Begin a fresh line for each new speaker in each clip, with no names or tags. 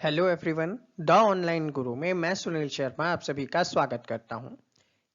Hello everyone, the online गुरु में मैं सुनील शर्मा आप सभी का स्वागत करता हूं।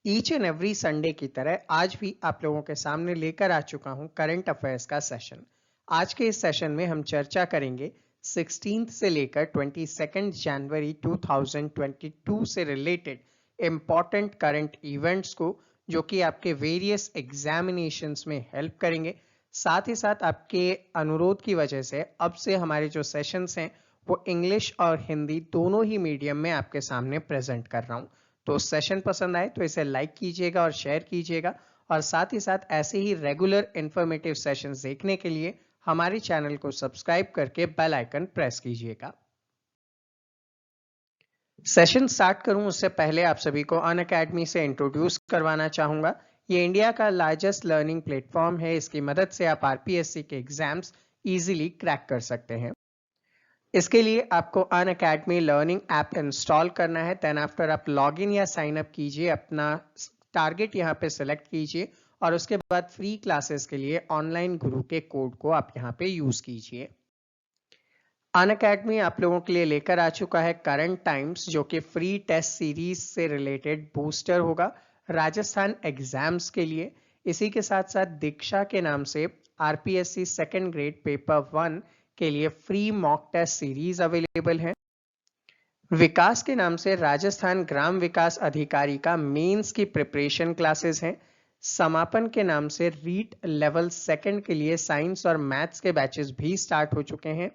ईच एंड एवरी संडे की तरह आज भी आप लोगों के सामने लेकर आ चुका हूं करंट अफेयर्स का सेशन। आज के इस सेशन में हम चर्चा करेंगे 16 से लेकर 22 जनवरी 2022 से रिलेटेड इम्पॉर्टेंट करंट इवेंट्स को, जो कि आपके वेरियस एग्जामिनेशंस में हेल्प करेंगे। साथ ही साथ आपके अनुरोध की वजह से अब से हमारे जो सेशंस हैं वो इंग्लिश और हिंदी दोनों ही मीडियम में आपके सामने प्रेजेंट कर रहा हूं। तो सेशन पसंद आए तो इसे लाइक कीजिएगा और शेयर कीजिएगा, और साथ ही साथ ऐसे ही रेगुलर इंफॉर्मेटिव सेशंस देखने के लिए हमारे चैनल को सब्सक्राइब करके बेल आइकन प्रेस कीजिएगा। सेशन स्टार्ट करूं उससे पहले आप सभी को अनअकैडमी से इंट्रोड्यूस करवाना चाहूंगा। ये इंडिया का लार्जेस्ट लर्निंग प्लेटफॉर्म है। इसकी मदद से आप आरपीएससी के एग्जाम्स इजीली क्रैक कर सकते हैं। इसके लिए आपको अनअकैडमी लर्निंग ऐप इंस्टॉल करना है। देन आफ्टर आप लॉगिन या साइन अप कीजिए, अपना टारगेट यहाँ पे सिलेक्ट कीजिए, और उसके बाद फ्री क्लासेस के लिए ऑनलाइन गुरु के कोड को आप यहाँ पे यूज कीजिए। अनअकैडमी आप लोगों के लिए लेकर आ चुका है करंट टाइम्स, जो कि फ्री टेस्ट सीरीज से रिलेटेड बूस्टर होगा राजस्थान एग्जाम्स के लिए। इसी के साथ साथ दीक्षा के नाम से आरपीएससी सेकेंड ग्रेड पेपर 1 के लिए free mock test series available है। विकास के नाम से राजस्थान ग्राम विकास अधिकारी का मेंस की प्रिपरेशन क्लासेस हैं। समापन के नाम से रीट लेवल सेकंड के लिए साइंस और मैथ्स के बैचेस भी स्टार्ट हो चुके हैं।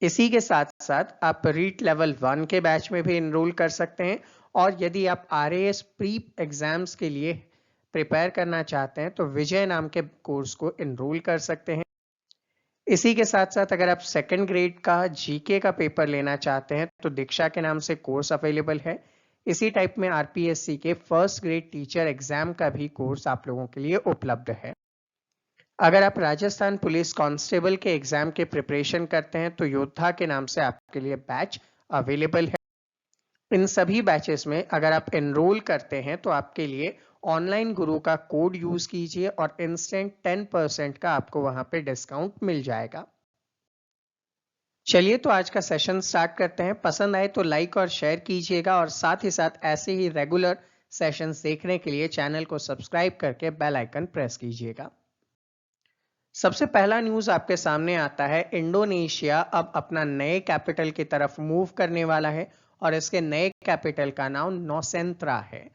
इसी के साथ साथ आप रीट लेवल 1 के बैच में भी एनरोल कर सकते हैं, और यदि आप आरएएस प्री एग्जाम्स के लिए प्रिपेयर करना चाहते हैं तो विजय नाम के कोर्स को एनरोल कर सकते हैं। इसी के साथ साथ अगर आप सेकंड ग्रेड का जीके का पेपर लेना चाहते हैं तो दीक्षा के नाम से कोर्स अवेलेबल है। इसी टाइप में आरपीएससी के फर्स्ट ग्रेड टीचर एग्जाम का भी कोर्स आप लोगों के लिए उपलब्ध है। अगर आप राजस्थान पुलिस कांस्टेबल के एग्जाम के प्रिपरेशन करते हैं तो योद्धा के नाम से आपके लिए बैच अवेलेबल है। इन सभी बैचेस में अगर आप एनरोल करते हैं तो आपके लिए ऑनलाइन गुरु का कोड यूज कीजिए और इंस्टेंट 10% का आपको वहां पे डिस्काउंट मिल जाएगा। चलिए तो आज का सेशन स्टार्ट करते हैं। पसंद आए तो लाइक और शेयर कीजिएगा, और साथ ही साथ ऐसे ही रेगुलर सेशंस देखने के लिए चैनल को सब्सक्राइब करके बेल आइकन प्रेस कीजिएगा। सबसे पहला न्यूज आपके सामने आता है, इंडोनेशिया अब अपना नए कैपिटल की तरफ मूव करने वाला है, और इसके नए कैपिटल का नाम नौसेंत्रा है।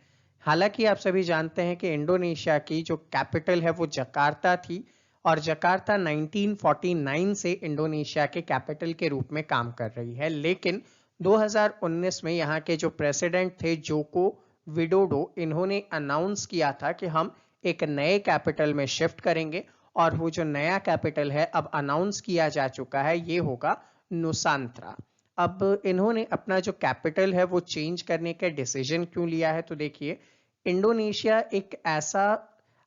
हालांकि आप सभी जानते हैं कि इंडोनेशिया की जो कैपिटल है वो जकार्ता थी, और जकार्ता 1949 से इंडोनेशिया के कैपिटल के रूप में काम कर रही है। लेकिन 2019 में यहाँ के जो प्रेसिडेंट थे जोको विडोडो, इन्होंने अनाउंस किया था कि हम एक नए कैपिटल में शिफ्ट करेंगे, और वो जो नया कैपिटल है अब अनाउंस किया जा चुका है, ये होगा नुसांत्रा। अब इन्होंने अपना जो कैपिटल है वो चेंज करने का डिसीजन क्यों लिया है, तो देखिए, इंडोनेशिया एक ऐसा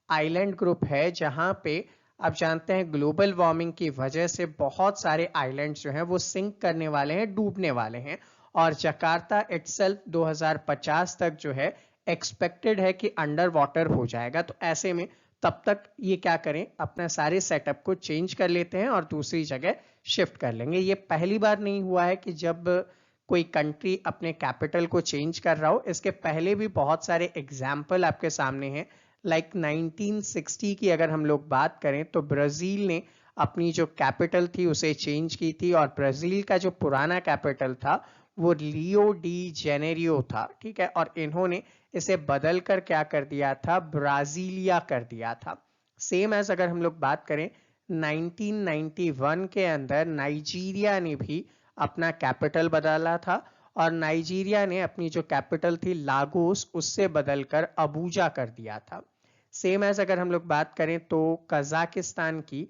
आइलैंड ग्रुप है जहां पे आप जानते हैं ग्लोबल वार्मिंग की वजह से बहुत सारे आइलैंड्स जो हैं वो सिंक करने वाले हैं, डूबने वाले हैं, और जकार्ता इटसेल्फ 2050 तक जो है एक्सपेक्टेड है कि अंडर वाटर हो जाएगा। तो ऐसे में तब तक ये क्या करें, अपना सारे सेटअप को चेंज कर लेते हैं और दूसरी जगह शिफ्ट कर लेंगे। ये पहली बार नहीं हुआ है कि जब कोई कंट्री अपने कैपिटल को चेंज कर रहा हो। इसके पहले भी बहुत सारे एग्जाम्पल आपके सामने हैं। लाइक 1960 की अगर हम लोग बात करें तो ब्राजील ने अपनी जो कैपिटल थी उसे चेंज की थी, और ब्राजील का जो पुराना कैपिटल था वो लियो डी जेनेरियो था, ठीक है, और इन्होंने इसे बदल कर क्या कर दिया था, ब्राजीलिया कर दिया था। सेम एज अगर हम लोग बात करें 1991 के अंदर नाइजीरिया ने भी अपना कैपिटल बदला था, और नाइजीरिया ने अपनी जो कैपिटल थी लागोस उससे बदलकर अबूजा कर दिया था। सेम एज अगर हम लोग बात करें तो कजाकिस्तान की,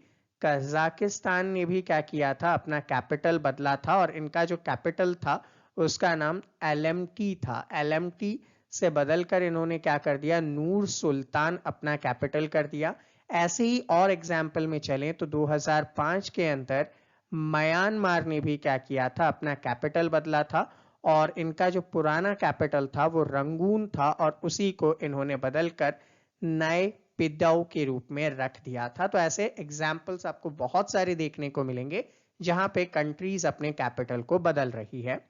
कजाकिस्तान ने भी क्या किया था, अपना कैपिटल बदला था, और इनका जो कैपिटल था उसका नाम एलएमटी था। एलएमटी से बदलकर इन्होंने क्या कर दिया, नूर सुल्तान अपना कैपिटल कर दिया। ऐसे ही और एग्जाम्पल में चलें तो 2005 के अंदर म्यांमार ने भी क्या किया था, अपना कैपिटल बदला था, और इनका जो पुराना कैपिटल था वो रंगून था, और उसी को इन्होंने बदलकर नए पिदाऊ के रूप में रख दिया था। तो ऐसे एग्जाम्पल्स आपको बहुत सारे देखने को मिलेंगे जहां पे कंट्रीज अपने कैपिटल को बदल रही है।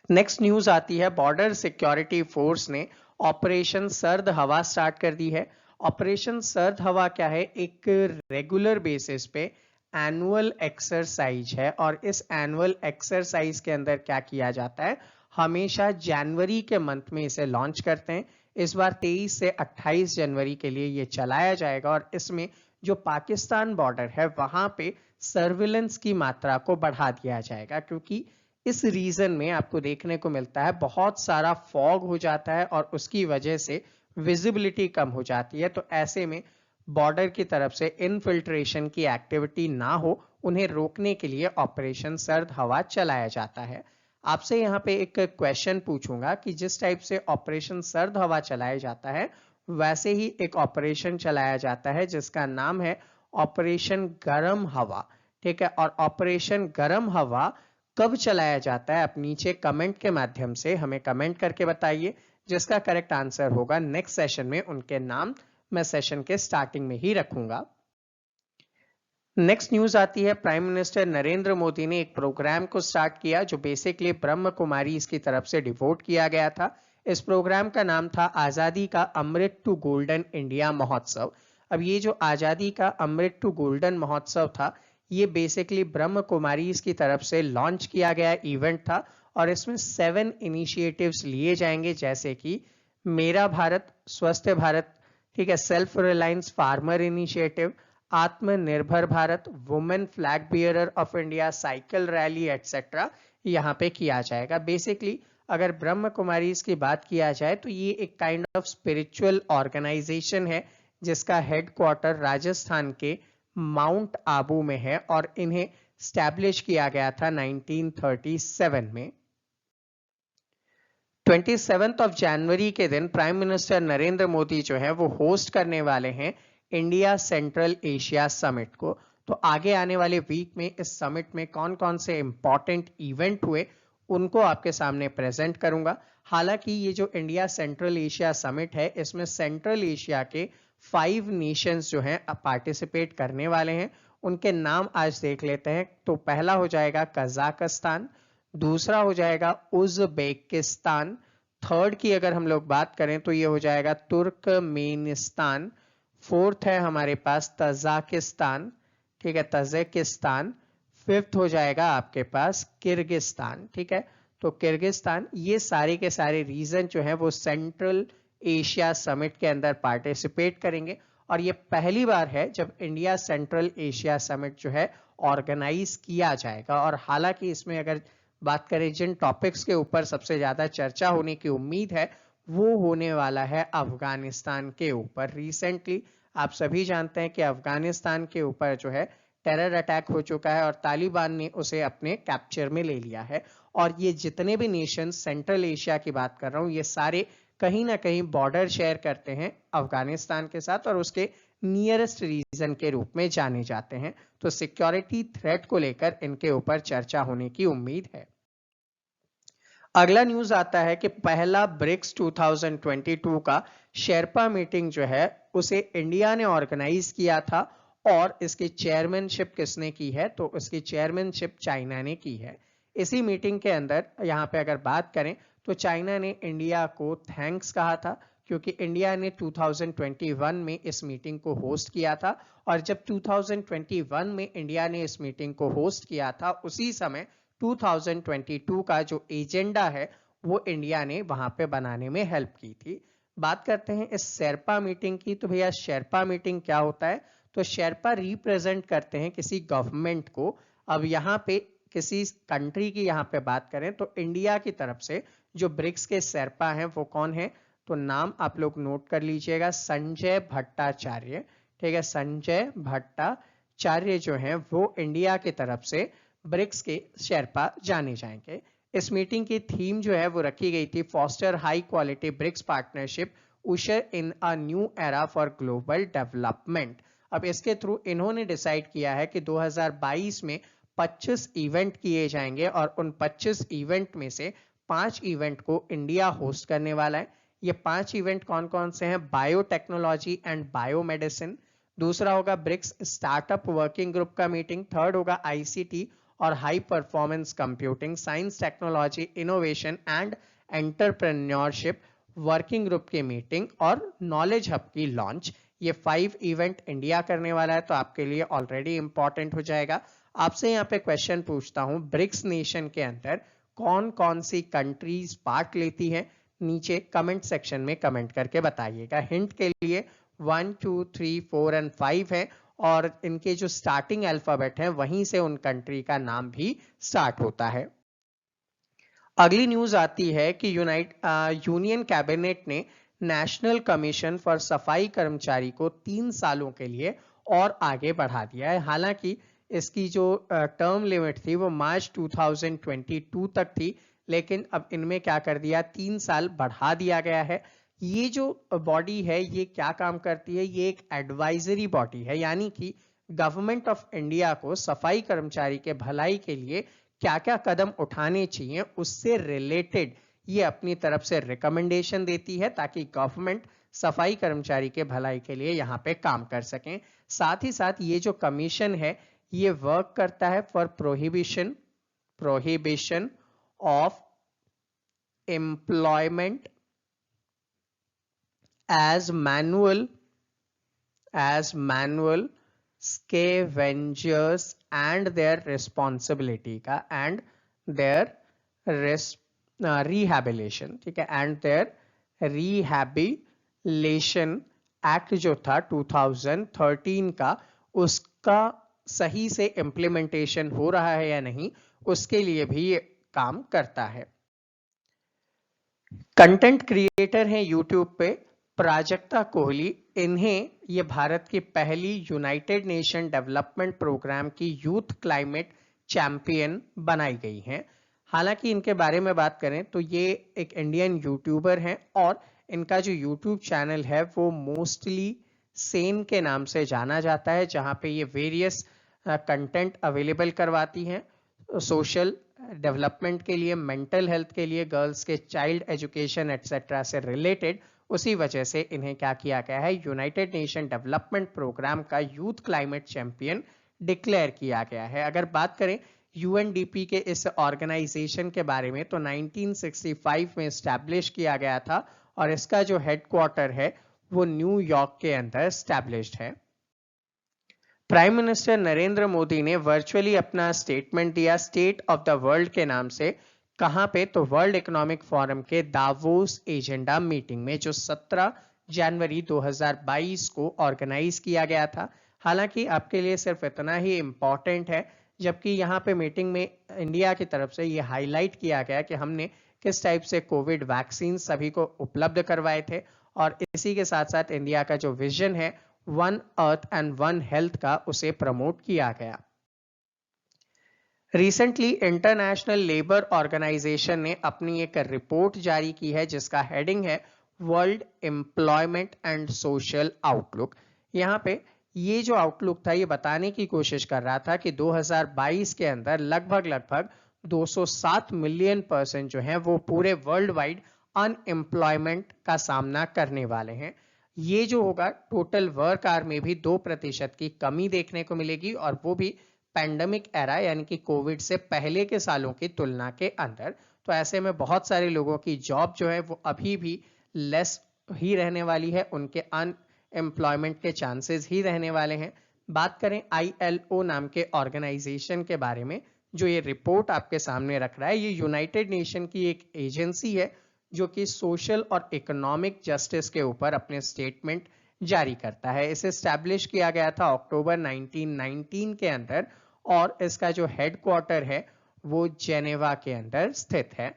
नेक्स्ट न्यूज आती है, बॉर्डर सिक्योरिटी फोर्स ने ऑपरेशन सर्द हवा स्टार्ट कर दी है। ऑपरेशन सर्द हवा क्या है? एक रेगुलर बेसिस पे एनुअल एक्सरसाइज है, और इस एनुअल एक्सरसाइज के अंदर क्या किया जाता है, हमेशा जनवरी के मंथ में इसे लॉन्च करते हैं। इस बार 23 से 28 जनवरी के लिए ये चलाया जाएगा, और इसमें जो पाकिस्तान बॉर्डर है वहां पे सर्विलेंस की मात्रा को बढ़ा दिया जाएगा, क्योंकि इस रीजन में आपको देखने को मिलता है बहुत सारा फॉग हो जाता है और उसकी वजह से विजिबिलिटी कम हो जाती है। तो ऐसे में बॉर्डर की तरफ से इनफिल्ट्रेशन की एक्टिविटी ना हो, उन्हें रोकने के लिए ऑपरेशन सर्द हवा चलाया जाता है। आपसे यहाँ पे एक क्वेश्चन पूछूंगा कि जिस टाइप से ऑपरेशन सर्द हवा चलाया जाता है, वैसे ही एक ऑपरेशन चलाया जाता है जिसका नाम है ऑपरेशन गर्म हवा। ठीक है, और ऑपरेशन गर्म हवा कब चलाया जाता है, आप नीचे कमेंट के माध्यम से हमें कमेंट करके बताइए। जिसका करेक्ट आंसर होगा नेक्स्ट सेशन में उनके नाम मैं सेशन के स्टार्टिंग में ही रखूंगा। नेक्स्ट न्यूज आती है, प्राइम मिनिस्टर नरेंद्र मोदी ने एक प्रोग्राम को स्टार्ट किया जो बेसिकली ब्रह्म कुमारी इसकी तरफ से डिवोट किया गया था। इस प्रोग्राम का नाम था आजादी का अमृत टू गोल्डन इंडिया महोत्सव। अब ये जो आजादी का अमृत टू गोल्डन महोत्सव था, ये बेसिकली ब्रह्म कुमारी की तरफ से लॉन्च किया गया इवेंट था, और इसमें 7 इनिशिएटिव्स लिए जाएंगे, जैसे कि मेरा भारत, स्वस्थ भारत, ठीक है, सेल्फ रिलायंस फार्मर इनिशिएटिव, आत्मनिर्भर Bharat, women flag bearer of India, cycle rally etcetera यहाँ पे किया जाएगा। बेसिकली अगर ब्रह्म कुमारी की बात किया जाए तो ये एक काइंड ऑफ स्पिरिचुअल ऑर्गेनाइजेशन है जिसका हेडक्वार्टर राजस्थान के माउंट आबू में है, और इन्हें स्टैब्लिश किया गया था 1937 में। 27 जनवरी के दिन प्राइम मिनिस्टर नरेंद्र मोदी जो है वो होस्ट करने वाले हैं इंडिया सेंट्रल एशिया समिट को। तो आगे आने वाले वीक में इस समिट में कौन कौन से इंपॉर्टेंट इवेंट हुए उनको आपके सामने प्रेजेंट करूंगा। हालांकि ये जो इंडिया सेंट्रल एशिया समिट है, इसमें सेंट्रल एशिया के 5 नेशंस जो हैं पार्टिसिपेट करने वाले हैं। उनके नाम आज देख लेते हैं। तो पहला हो जाएगा कजाकिस्तान, दूसरा हो जाएगा उज्बेकिस्तान, थर्ड की अगर हम लोग बात करें तो ये हो जाएगा तुर्कमेनिस्तान, फोर्थ है हमारे पास तजाकिस्तान, ठीक है, तजिकिस्तान, फिफ्थ हो जाएगा आपके पास किर्गिस्तान। ठीक है, तो किर्गिस्तान, ये सारे के सारे रीजन जो है वो सेंट्रल एशिया समिट के अंदर पार्टिसिपेट करेंगे, और ये पहली बार है जब इंडिया सेंट्रल एशिया समिट जो है ऑर्गेनाइज किया जाएगा। और हालांकि इसमें अगर बात करें जिन टॉपिक्स के ऊपर सबसे ज्यादा चर्चा होने की उम्मीद है, वो होने वाला है अफगानिस्तान के ऊपर। रिसेंटली आप सभी जानते हैं कि अफगानिस्तान के ऊपर जो है टेरर अटैक हो चुका है और तालिबान ने उसे अपने कैप्चर में ले लिया है। और ये जितने भी नेशन, सेंट्रल एशिया की बात कर रहा हूं, ये सारे कहीं ना कहीं बॉर्डर शेयर करते हैं अफगानिस्तान के साथ और उसके नियरेस्ट रीजन के रूप में जाने जाते हैं। तो सिक्योरिटी थ्रेट को लेकर इनके ऊपर चर्चा होने की उम्मीद है। अगला न्यूज आता है कि पहला ब्रिक्स 2022 का शेरपा मीटिंग जो है उसे इंडिया ने ऑर्गेनाइज किया था, और इसकी चेयरमैनशिप किसने की है? तो इसकी चेयरमैनशिप चाइना ने की है। इसी मीटिंग के अंदर यहाँ पे अगर बात करें तो चाइना ने इंडिया को थैंक्स कहा था, क्योंकि इंडिया ने 2021 में इस मीटिंग को होस्ट किया था, और जब 2021 में इंडिया ने इस मीटिंग को होस्ट किया था, उसी समय 2022 का जो एजेंडा है वो इंडिया ने वहां पे बनाने में हेल्प की थी। बात करते हैं इस शेरपा मीटिंग की। तो भैया शेरपा मीटिंग क्या होता है? तो शेरपा रिप्रेजेंट करते हैं किसी गवर्नमेंट को। अब यहाँ पे किसी कंट्री की यहाँ पे बात करें तो इंडिया की तरफ से जो ब्रिक्स के शेरपा हैं वो कौन है? तो नाम आप लोग नोट कर लीजिएगा, संजय भट्टाचार्य। ठीक है, संजय भट्टाचार्य जो हैं वो इंडिया की तरफ से ब्रिक्स के शेरपा जाने जाएंगे। इस मीटिंग की थीम जो है वो रखी गई थी, foster high quality BRICS partnership, usher in a new era for global development. अब इसके थ्रू इन्होंने डिसाइड किया है कि 2022 में 25 इवेंट किए जाएंगे, और उन 25 इवेंट में से 5 इवेंट को इंडिया होस्ट करने वाला है। ये 5 इवेंट कौन कौन से हैं? बायोटेक्नोलॉजी एंड बायोमेडिसिन, दूसरा होगा ब्रिक्स स्टार्टअप वर्किंग ग्रुप का मीटिंग, थर्ड होगा आईसीटी और high performance computing, science technology innovation and entrepreneurship working group की मीटिंग और नॉलेज हब की लॉन्च। ये 5 इवेंट इंडिया करने वाला है, तो आपके लिए ऑलरेडी इंपॉर्टेंट हो जाएगा। आपसे यहाँ पे क्वेश्चन पूछता हूँ, ब्रिक्स नेशन के अंदर कौन कौन सी कंट्रीज पार्ट लेती हैं? नीचे कमेंट सेक्शन में कमेंट करके बताइएगा। हिंट के लिए 1, 2, 3, 4 एंड 5 है और इनके जो स्टार्टिंग अल्फाबेट है वहीं से उन कंट्री का नाम भी स्टार्ट होता है। अगली न्यूज आती है कि यूनियन कैबिनेट ने नेशनल कमीशन फॉर सफाई कर्मचारी को 3 सालों के लिए और आगे बढ़ा दिया है। हालांकि इसकी जो टर्म लिमिट थी वो मार्च 2022 तक थी, लेकिन अब इनमें क्या कर दिया, 3 साल बढ़ा दिया गया है। ये जो बॉडी है ये क्या काम करती है? ये एक एडवाइजरी बॉडी है, यानी कि गवर्नमेंट ऑफ इंडिया को सफाई कर्मचारी के भलाई के लिए क्या क्या कदम उठाने चाहिए उससे रिलेटेड ये अपनी तरफ से रिकमेंडेशन देती है, ताकि गवर्नमेंट सफाई कर्मचारी के भलाई के लिए यहाँ पे काम कर सकें। साथ ही साथ ये जो कमीशन है ये वर्क करता है for prohibition of employment as manual scavengers and their responsibility का and their rehabilitation, ठीक है, and their rehabilitation एक्ट जो था 2013 का, उसका सही से इम्प्लीमेंटेशन हो रहा है या नहीं उसके लिए भी ये काम करता है। कंटेंट क्रिएटर हैं यूट्यूब पे प्राजक्ता कोहली, इन्हें ये भारत की पहली यूनाइटेड नेशन डेवलपमेंट प्रोग्राम की यूथ क्लाइमेट चैंपियन बनाई गई हैं। हालांकि इनके बारे में बात करें तो ये एक इंडियन यूट्यूबर हैं और इनका जो यूट्यूब चैनल है वो मोस्टली सेन के नाम से जाना जाता है, जहां पे ये वेरियस कंटेंट अवेलेबल करवाती हैं सोशल डेवलपमेंट के लिए, मेंटल हेल्थ के लिए, गर्ल्स के चाइल्ड एजुकेशन एटसेट्रा से रिलेटेड। उसी वजह से इन्हें क्या किया गया है, यूनाइटेड नेशन डेवलपमेंट प्रोग्राम का यूथ क्लाइमेट चैंपियन डिक्लेयर किया गया है। अगर बात करें यूएनडीपी के इस ऑर्गेनाइजेशन के बारे में तो 1965 में स्टैब्लिश किया गया था और इसका जो हेडक्वार्टर है वो न्यूयॉर्क के अंदर स्टैब्लिश्ड है। प्राइम मिनिस्टर नरेंद्र मोदी ने वर्चुअली अपना स्टेटमेंट दिया स्टेट ऑफ द वर्ल्ड के नाम से। कहां पे? तो वर्ल्ड इकोनॉमिक फोरम के दावोस एजेंडा मीटिंग में, जो 17 जनवरी 2022 को ऑर्गेनाइज किया गया था। हालांकि आपके लिए सिर्फ इतना ही इंपॉर्टेंट है, जबकि यहाँ पे मीटिंग में इंडिया की तरफ से ये हाईलाइट किया गया कि हमने किस टाइप से कोविड वैक्सीन सभी को उपलब्ध करवाए थे और इसी के साथ साथ इंडिया का जो विजन है one earth and one health का, उसे प्रमोट किया गया। रिसेंटली इंटरनेशनल लेबर ऑर्गेनाइजेशन ने अपनी एक रिपोर्ट जारी की है जिसका हेडिंग है world employment and social outlook. यहाँ पे ये जो आउटलुक था ये बताने की कोशिश कर रहा था कि 2022 के अंदर लगभग 207 मिलियन पर्सन जो हैं वो पूरे वर्ल्ड वाइड अनएम्प्लॉयमेंट का सामना करने वाले हैं। ये जो होगा टोटल वर्क आवर में भी 2% की कमी देखने को मिलेगी और वो भी पैंडेमिक एरा यानी कि कोविड से पहले के सालों की तुलना के अंदर। तो ऐसे में बहुत सारे लोगों की जॉब जो है वो अभी भी लेस ही रहने वाली है, उनके अनएम्प्लॉयमेंट के चांसेस ही रहने वाले हैं। बात करें ILO नाम के ऑर्गेनाइजेशन के बारे में, जो ये रिपोर्ट आपके सामने रख रहा है, ये यूनाइटेड नेशन की एक एजेंसी है जो कि सोशल और इकोनॉमिक जस्टिस के ऊपर अपने स्टेटमेंट जारी करता है। इसे स्टैब्लिश किया गया था अक्टूबर 1919 के अंदर और इसका जो हेडक्वार्टर है वो जेनेवा के अंदर स्थित है।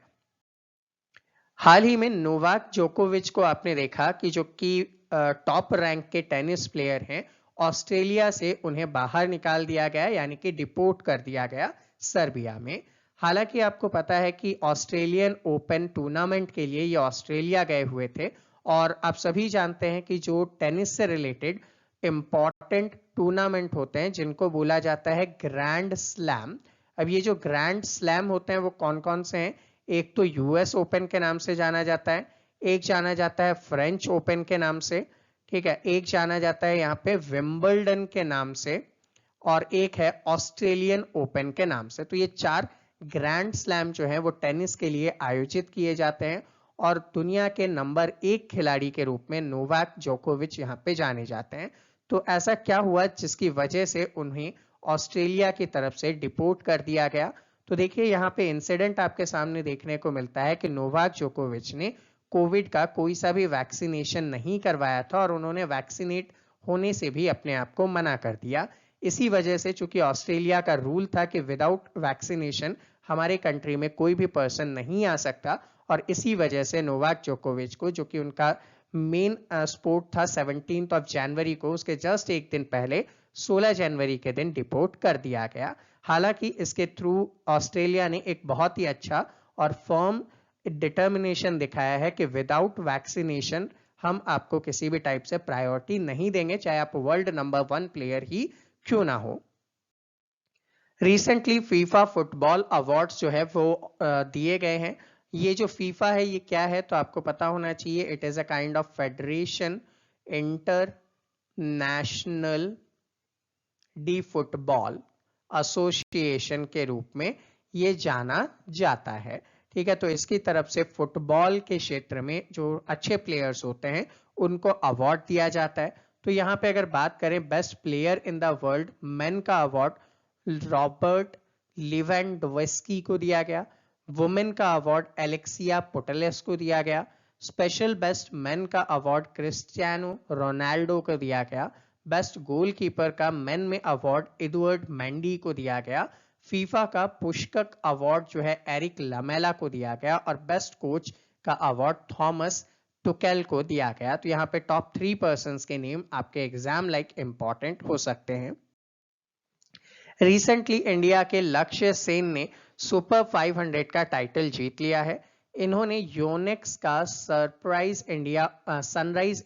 हाल ही में नोवाक जोकोविच को आपने देखा कि जो कि टॉप रैंक के टेनिस प्लेयर हैं, ऑस्ट्रेलिया से उन्हें बाहर निकाल दिया गया, यानी कि डिपोर्ट कर दिया गया सर्बिया में। हालांकि आपको पता है कि ऑस्ट्रेलियन ओपन टूर्नामेंट के लिए ये ऑस्ट्रेलिया गए हुए थे और आप सभी जानते हैं कि जो टेनिस से रिलेटेड इंपॉर्टेंट टूर्नामेंट होते हैं जिनको बोला जाता है ग्रैंड स्लैम। अब ये जो ग्रैंड स्लैम होते हैं वो कौन कौन से हैं? एक तो यूएस ओपन के नाम से जाना जाता है, एक जाना जाता है फ्रेंच ओपन के नाम से, ठीक है, एक जाना जाता है यहाँ पे विंबलडन के नाम से और एक है ऑस्ट्रेलियन ओपन के नाम से। तो ये 4 ग्रैंड स्लैम जो है वो टेनिस के लिए आयोजित किए जाते हैं और दुनिया के नंबर 1 खिलाड़ी के रूप में नोवाक जोकोविच यहाँ पे जाने जाते हैं। तो ऐसा क्या हुआ जिसकी वजह से उन्हें ऑस्ट्रेलिया की तरफ से डिपोर्ट कर दिया गया? तो देखिए यहाँ पे इंसिडेंट आपके सामने देखने को मिलता है कि नोवाक जोकोविच ने कोविड का कोई सा भी वैक्सीनेशन नहीं करवाया था और उन्होंने वैक्सीनेट होने से भी अपने आप को मना कर दिया। इसी वजह से चूंकि ऑस्ट्रेलिया का रूल था कि विदाउट वैक्सीनेशन हमारे कंट्री में कोई भी पर्सन नहीं आ सकता और इसी वजह से नोवाक जोकोविच को, जो कि उनका मेन स्पोर्ट था, 17 जनवरी को, उसके जस्ट एक दिन पहले 16 जनवरी के दिन डिपोर्ट कर दिया गया। हालांकि इसके थ्रू ऑस्ट्रेलिया ने एक बहुत ही अच्छा और फर्म डिटर्मिनेशन दिखाया है कि विदाउट वैक्सीनेशन हम आपको किसी भी टाइप से प्रायोरिटी नहीं देंगे, चाहे आप वर्ल्ड नंबर 1 प्लेयर ही क्यों ना हो। रिसेंटली फीफा फुटबॉल अवार्ड्स जो है वो दिए गए हैं। ये जो फीफा है ये क्या है तो आपको पता होना चाहिए। It is a kind of federation international D football association के रूप में ये जाना जाता है। ठीक है, तो इसकी तरफ से फुटबॉल के क्षेत्र में जो अच्छे प्लेयर्स होते हैं उनको अवार्ड दिया जाता है। तो यहाँ पे अगर बात करें best player in the world, main का अवार्ड रॉबर्ट लिवेंडोव्स्की को दिया गया। वुमेन का अवार्ड एलेक्सिया पुटेलेस को दिया गया। स्पेशल बेस्ट मेन का अवार्ड क्रिस्टियानो रोनाल्डो को दिया गया। बेस्ट गोलकीपर का मेन में अवार्ड एडवर्ड मेंडी को दिया गया। फीफा का पुष्कक अवार्ड जो है एरिक लमेला को दिया गया और बेस्ट कोच का अवार्ड थॉमस टुकेल को दिया गया। तो यहाँ पे टॉप 3 पर्संस के नेम आपके एग्जाम लाइक इंपॉर्टेंट हो सकते हैं। रिसेंटली इंडिया के लक्ष्य सेन ने सुपर 500 का टाइटल जीत लिया है। इन्होंने योनेक्स का सनराइज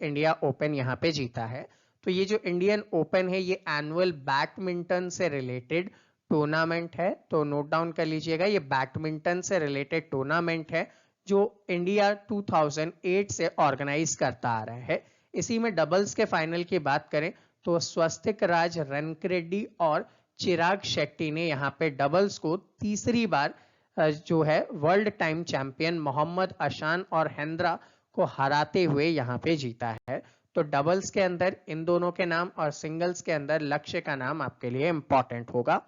इंडिया ओपन यहाँ पे जीता है। तो ये जो इंडियन ओपन है ये एनुअल बैडमिंटन से रिलेटेड टूर्नामेंट है, तो नोट डाउन कर लीजिएगा। ये बैडमिंटन से रिलेटेड टूर्नामेंट है जो इंडिया 2008 से ऑर्गेनाइज करता आ रहा है। इसी में डबल्स के फाइनल की बात करें तो स्वस्तिक राज रनकरेड्डी और चिराग शेट्टी ने यहाँ पे डबल्स को तीसरी बार जो है वर्ल्ड टाइम चैंपियन मोहम्मद अशान और हेंद्रा को हराते हुए यहाँ पे जीता है। तो डबल्स के अंदर इन दोनों के नाम और सिंगल्स के अंदर लक्ष्य का नाम आपके लिए इंपॉर्टेंट होगा।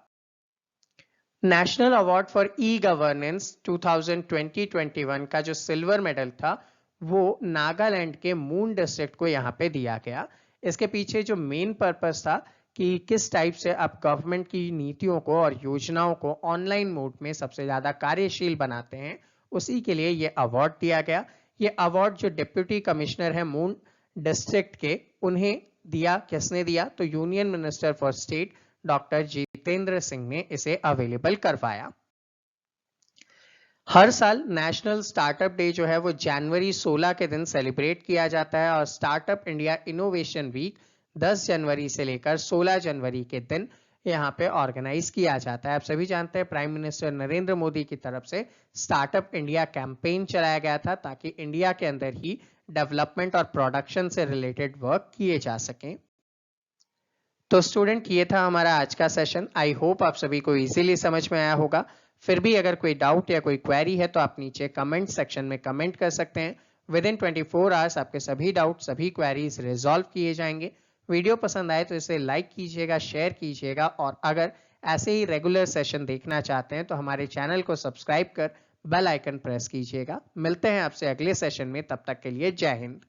National award for e governance 2020-21 का जो सिल्वर मेडल था वो नागालैंड के मून डिस्ट्रिक्ट को यहाँ पे दिया गया। इसके पीछे जो मेन पर्पस था कि किस टाइप से आप गवर्नमेंट की नीतियों को और योजनाओं को ऑनलाइन मोड में सबसे ज्यादा कार्यशील बनाते हैं, उसी के लिए ये अवार्ड दिया गया। ये अवार्ड जो डिप्यूटी कमिश्नर है मून डिस्ट्रिक्ट के, उन्हें दिया। किसने दिया? तो union minister for state doctor Jitendra Singh ने इसे अवेलेबल करवाया। हर साल नेशनल स्टार्टअप डे जो है वो जनवरी 16 के दिन सेलिब्रेट किया जाता है और स्टार्टअप इंडिया इनोवेशन वीक 10 जनवरी से लेकर 16 जनवरी के दिन यहाँ पे ऑर्गेनाइज किया जाता है। आप सभी जानते हैं प्राइम मिनिस्टर नरेंद्र मोदी की तरफ से स्टार्टअप इंडिया कैंपेन चलाया गया था ताकि इंडिया के अंदर ही डेवलपमेंट और प्रोडक्शन से रिलेटेड वर्क किए जा सकें। तो स्टूडेंट ये था हमारा आज का सेशन। आई होप आप सभी को इजीली समझ में आया होगा। फिर भी अगर कोई डाउट या कोई क्वेरी है तो आप नीचे कमेंट सेक्शन में कमेंट कर सकते हैं। विद इन 24 आवर्स आपके सभी डाउट, सभी क्वेरीज रिजॉल्व किए जाएंगे। वीडियो पसंद आए तो इसे लाइक कीजिएगा, शेयर कीजिएगा और अगर ऐसे ही रेगुलर सेशन देखना चाहते हैं तो हमारे चैनल को सब्सक्राइब कर बेल आइकन प्रेस कीजिएगा। मिलते हैं आपसे अगले सेशन में, तब तक के लिए जय हिंद।